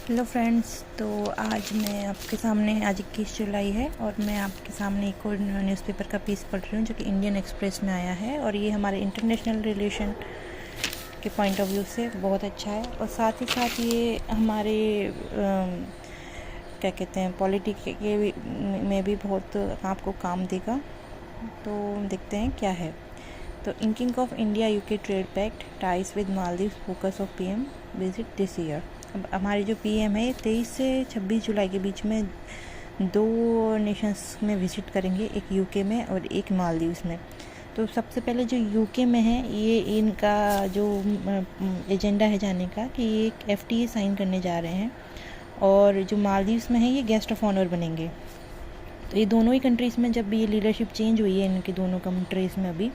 Hello friends, तो आज मैं आपके सामने आज 21 जुलाई है और मैं आपके सामने एक और न्यूज़पेपर का पीस पढ़ रही हूँ जो कि इंडियन एक्सप्रेस में आया है। और ये हमारे इंटरनेशनल रिलेशन के पॉइंट ऑफ व्यू से बहुत अच्छा है और साथ ही साथ ये हमारे क्या कहते हैं पॉलिटिक्स के में भी बहुत आपको काम देगा। तो देखते हैं क्या है। तो inking of India UK trade pact ties with Maldives focus of PM visit this year. अब हमारे जो पीएम है 23 से 26 जुलाई के बीच में 2 नेशंस में विजिट करेंगे, एक यूके में और एक मालदीव्स में। तो सबसे पहले जो यूके में है ये इनका जो एजेंडा है जाने का कि ये एक एफटीए साइन करने जा रहे हैं, और जो मालदीव्स में है ये गेस्ट ऑफ ऑनर बनेंगे। तो ये दोनों ही कंट्रीज़ में जब ये लीडरशिप चेंज हुई है इनके दोनों कंट्रीज़ में अभी,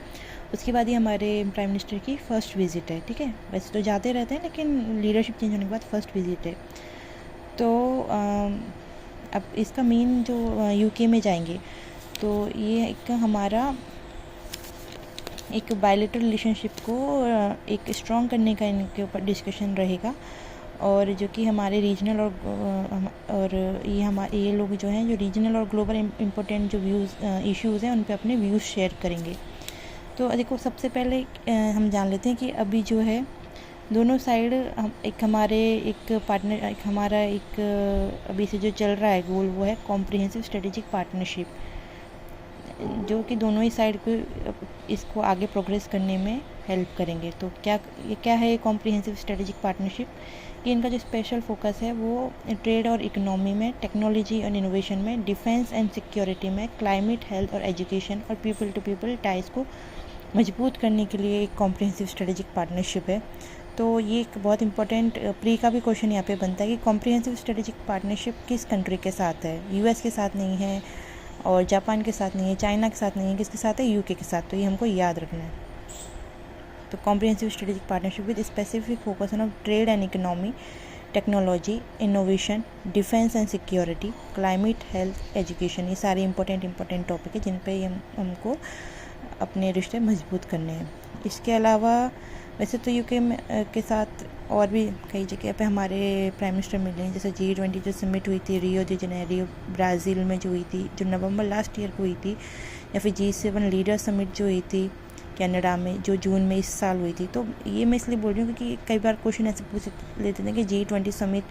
उसके बाद ही हमारे प्राइम मिनिस्टर की फ़र्स्ट विज़िट है। ठीक है, वैसे तो जाते रहते हैं लेकिन लीडरशिप चेंज होने के बाद फ़र्स्ट विज़िट है। तो अब इसका मेन जो यूके में जाएंगे तो ये एक हमारा एक बायलैटरल रिलेशनशिप को एक स्ट्रॉन्ग करने का इनके ऊपर डिस्कशन रहेगा, और जो कि हमारे रीजनल और ये लोग जो हैं जो रीजनल और ग्लोबल इम्पोर्टेंट जो इश्यूज़ हैं उन पे अपने व्यूज़ शेयर करेंगे। तो देखो, सबसे पहले हम जान लेते हैं कि अभी जो है दोनों साइड हमारा एक अभी से जो चल रहा है गोल वो है कॉम्प्रिहेंसिव स्ट्रेटेजिक पार्टनरशिप, जो कि दोनों ही साइड को इसको आगे प्रोग्रेस करने में हेल्प करेंगे। तो क्या है कॉम्प्रिहेंसिव स्ट्रेटेजिक पार्टनरशिप? कि इनका जो स्पेशल फोकस है वो ट्रेड और इकोनॉमी में, टेक्नोलॉजी और इनोवेशन में, डिफेंस एंड सिक्योरिटी में, क्लाइमेट, हेल्थ और एजुकेशन और पीपल टू पीपल टाइज को मजबूत करने के लिए एक कॉम्प्रिहेंसिव स्ट्रेटेजिक पार्टनरशिप है। तो ये एक बहुत इंपॉर्टेंट प्री का भी क्वेश्चन यहाँ पे बनता है कि कॉम्प्रिहेंसिव स्ट्रेटेजिक पार्टनरशिप किस कंट्री के साथ है? यूएस के साथ नहीं है और जापान के साथ नहीं है, चाइना के साथ नहीं है, किसके साथ है? यूके के साथ। तो ये हमको याद रखना है। तो comprehensive strategic partnership with specific focus on trade and economy, technology, innovation, defence and security, climate, health, education, ये सारे इंपॉर्टेंट टॉपिक है जिन पे हमको अपने रिश्ते मजबूत करने हैं। इसके अलावा वैसे तो यूके के साथ और भी कई जगह पे हमारे प्राइम मिनिस्टर मिले हैं, जैसे G20 जो समिट हुई थी रियो डी जनेरियो ब्राज़ील में जो हुई थी, जो नवंबर लास्ट ईयर को हुई थी, या फिर G7 लीडर समिट जो हुई थी कनाडा में जो जून में इस साल हुई थी। तो ये मैं इसलिए बोल रही हूँ क्योंकि कई बार क्वेश्चन ऐसे पूछ लेते थे कि G20 समिट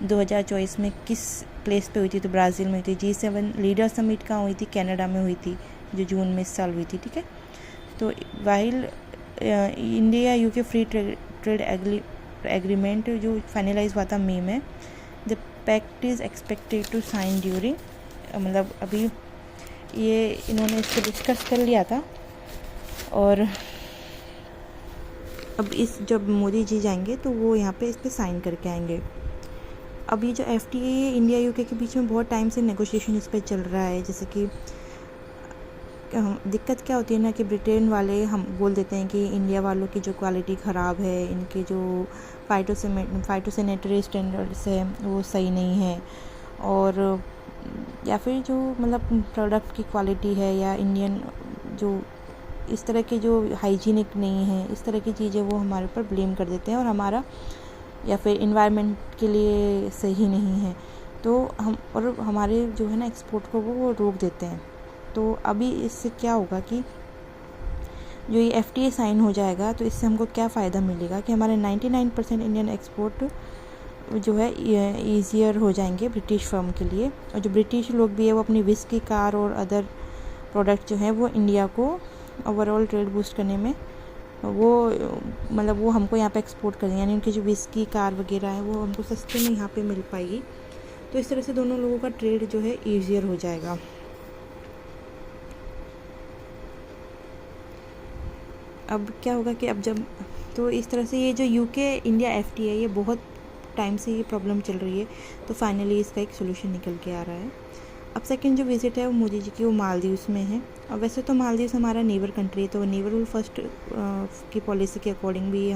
2024 में किस प्लेस पे हुई थी? तो ब्राज़ील में हुई थी। G7 लीडर समिट कहाँ हुई थी? कनाडा में हुई थी, जो जून में इस साल हुई थी। ठीक है, तो while India UK free trade agreement जो फाइनलाइज हुआ था मई में, the pact is expected to sign during, मतलब अभी ये इन्होंने इसको डिस्कस कर लिया था, और अब जब मोदी जी जाएंगे तो वो यहाँ पे इस पर साइन करके आएंगे। अब ये जो एफटीए इंडिया यूके के बीच में बहुत टाइम से नेगोशिएशन इस पर चल रहा है। जैसे कि दिक्कत क्या होती है ना कि ब्रिटेन वाले हम बोल देते हैं कि इंडिया वालों की जो क्वालिटी ख़राब है, इनके जो फाइटोसैनिटरी स्टैंडर्ड्स है वो सही नहीं है, और या फिर जो मतलब प्रोडक्ट की क्वालिटी है या इंडियन जो इस तरह के जो हाइजीनिक नहीं है, इस तरह की चीज़ें वो हमारे ऊपर ब्लेम कर देते हैं, और हमारा या फिर इन्वायरमेंट के लिए सही नहीं है, तो हमारे जो है ना एक्सपोर्ट को वो रोक देते हैं। तो अभी इससे क्या होगा कि जो ये एफटीए साइन हो जाएगा तो इससे हमको क्या फ़ायदा मिलेगा कि हमारे 99% इंडियन एक्सपोर्ट जो है ईज़ियर हो जाएंगे ब्रिटिश फर्म के लिए, और जो ब्रिटिश लोग भी है वो अपनी विस्की, कार और अदर प्रोडक्ट जो है वो इंडिया को ओवरऑल ट्रेड बूस्ट करने में वो हमको यहाँ पे एक्सपोर्ट करेंगे, यानी उनकी जो विस्की, कार वगैरह है वो हमको सस्ते में यहाँ पे मिल पाएगी। तो इस तरह से दोनों लोगों का ट्रेड जो है ईज़ियर हो जाएगा। अब क्या होगा कि तो इस तरह से ये जो यूके इंडिया एफटीए है ये बहुत टाइम से ये प्रॉब्लम चल रही है, तो फाइनली इसका एक सोल्यूशन निकल के आ रहा है। अब सेकंड जो विज़िट है वो मोदी जी की वो मालदीव्स में है। और वैसे तो मालदीव्स हमारा नेबर कंट्री है, तो नेबरहुड फर्स्ट की पॉलिसी के अकॉर्डिंग भी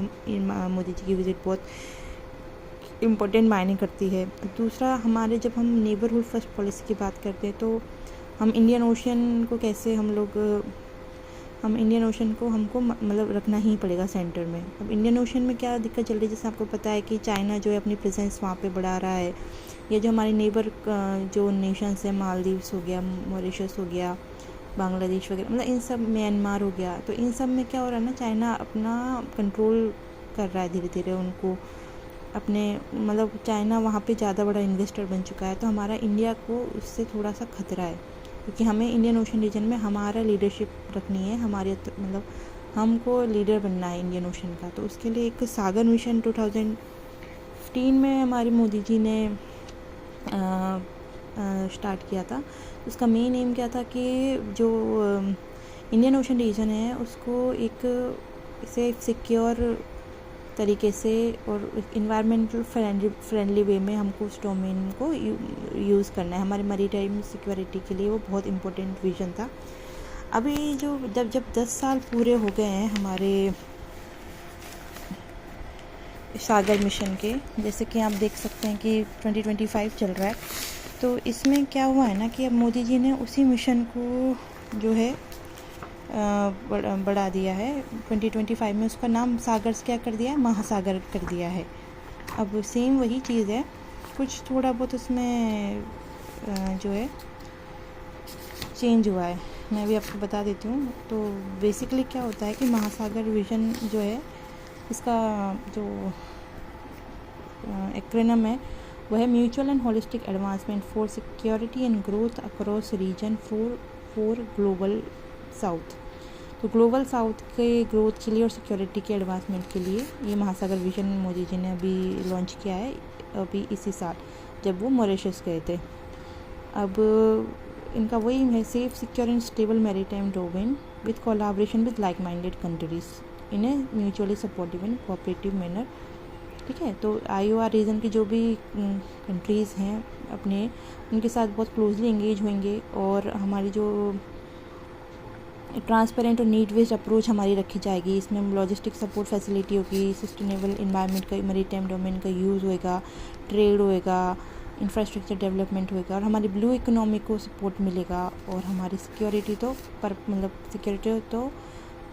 मोदी जी की विज़िट बहुत इम्पोर्टेंट मायने करती है। दूसरा, हमारे जब हम नेबरहुड फर्स्ट पॉलिसी की बात करते हैं तो हम इंडियन ओशियन को कैसे हम लोग हम इंडियन ओशन को हमको मतलब रखना ही पड़ेगा सेंटर में। अब इंडियन ओशन में क्या दिक्कत चल रही है, जैसे आपको पता है कि चाइना जो है अपनी प्रेजेंस वहाँ पे बढ़ा रहा है, या जो हमारे नेबर जो नेशंस है, मालदीव्स हो गया, मॉरिशस हो गया, बांग्लादेश वगैरह, मतलब इन सब, म्यांमार हो गया, तो इन सब में क्या हो रहा है ना, चाइना अपना कंट्रोल कर रहा है धीरे धीरे उनको अपने, मतलब चाइना वहाँ पे ज़्यादा बड़ा इन्वेस्टर बन चुका है। तो हमारा इंडिया को उससे थोड़ा सा खतरा है, क्योंकि हमें इंडियन ओशन रीजन में हमारा लीडरशिप रखनी है, हमारे मतलब हमको लीडर बनना है इंडियन ओशन का। तो उसके लिए एक सागर मिशन 2015 में हमारे मोदी जी ने स्टार्ट किया था। उसका मेन एम क्या था कि जो इंडियन ओशन रीजन है उसको एक सेफ सिक्योर तरीके से और इन्वायरमेंटल फ्रेंडली वे में हमको उस डोमेन को यूज़ करना है। हमारे मैरीटाइम सिक्योरिटी के लिए वो बहुत इम्पोर्टेंट विजन था। अभी जो जब 10 साल पूरे हो गए हैं हमारे सागर मिशन के, जैसे कि आप देख सकते हैं कि 2025 चल रहा है, तो इसमें क्या हुआ है ना कि अब मोदी जी ने उसी मिशन को जो है बढ़ा दिया है। 2025 में उसका नाम सागर से क्या कर दिया है, महासागर कर दिया है। अब सेम वही चीज़ है, कुछ थोड़ा बहुत उसमें जो है चेंज हुआ है, मैं भी आपको बता देती हूँ। तो बेसिकली क्या होता है कि महासागर विजन जो है, इसका जो एक्रोनिम है वह है mutual and holistic advancement for security and growth across region for global south. तो ग्लोबल साउथ के ग्रोथ के लिए और सिक्योरिटी के एडवांसमेंट के लिए ये महासागर विजन मोदी जी ने अभी लॉन्च किया है, अभी इसी साल जब वो मॉरिशस गए थे। अब इनका वही है, safe secure and stable maritime domain with collaboration with like minded countries in A mutually supportive and cooperative manner. ठीक है, तो IOR रीजन की जो भी कंट्रीज़ हैं अपने, उनके साथ बहुत क्लोजली एंगेज होंगे, और हमारी जो ट्रांसपेरेंट और नीड बेस्ड अप्रोच हमारी रखी जाएगी। इसमें लॉजिस्टिक सपोर्ट फैसिलिटी होगी, सस्टेनेबल इन्वायरमेंट का, मैरीटाइम डोमेन का यूज़ होएगा, ट्रेड होएगा, इंफ्रास्ट्रक्चर डेवलपमेंट होएगा, और हमारी ब्लू इकोनॉमी को सपोर्ट मिलेगा, और हमारी सिक्योरिटी तो मतलब सिक्योरिटी तो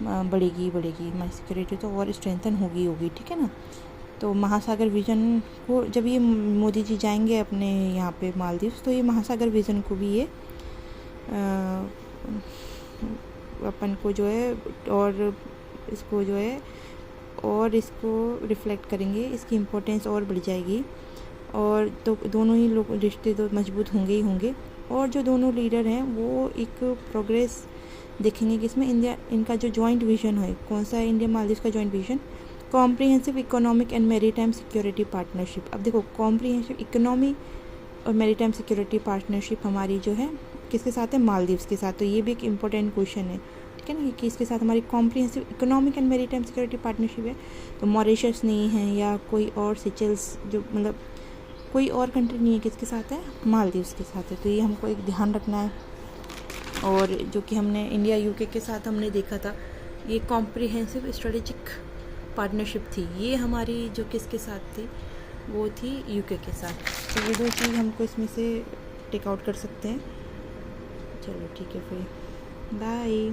बढ़ेगी, हमारी सिक्योरिटी तो और स्ट्रेंथन होगी। ठीक है ना। तो महासागर विजन को जब ये मोदी जी जाएंगे अपने यहाँ पे मालदीव्स, तो ये महासागर विजन को भी ये अपन को जो है और इसको जो है और इसको रिफ्लेक्ट करेंगे, इसकी इम्पोर्टेंस और बढ़ जाएगी, और तो दोनों ही लोग रिश्ते तो मजबूत होंगे ही होंगे। और जो दोनों लीडर हैं वो एक प्रोग्रेस देखेंगे कि इसमें इंडिया, इनका जो जॉइंट विजन है, कौन सा है इंडिया मालदीव्स का joint vision, comprehensive economic and maritime security partnership. अब देखो, कॉम्प्रिहेंसिव इकोनॉमी और मैरीटाइम सिक्योरिटी पार्टनरशिप हमारी जो है किसके साथ है, मालदीव्स के साथ। तो ये भी एक इम्पोर्टेंट क्वेश्चन है, ठीक है ना, कि इसके साथ हमारी comprehensive economic and maritime security partnership है। तो मॉरिशस नहीं है या कोई और सिचल्स, जो मतलब कोई और कंट्री नहीं है, किसके साथ है, मालदीव्स के साथ है। तो ये हमको एक ध्यान रखना है। और जो कि हमने इंडिया UK के साथ हमने देखा था, ये कॉम्प्रिहेंसिव स्ट्रेटेजिक पार्टनरशिप थी, ये हमारी जो किसके साथ थी, वो थी UK के साथ। तो ये दो चीज़ हमको इसमें से टेक आउट कर सकते हैं। चलो ठीक है, फिर बाय।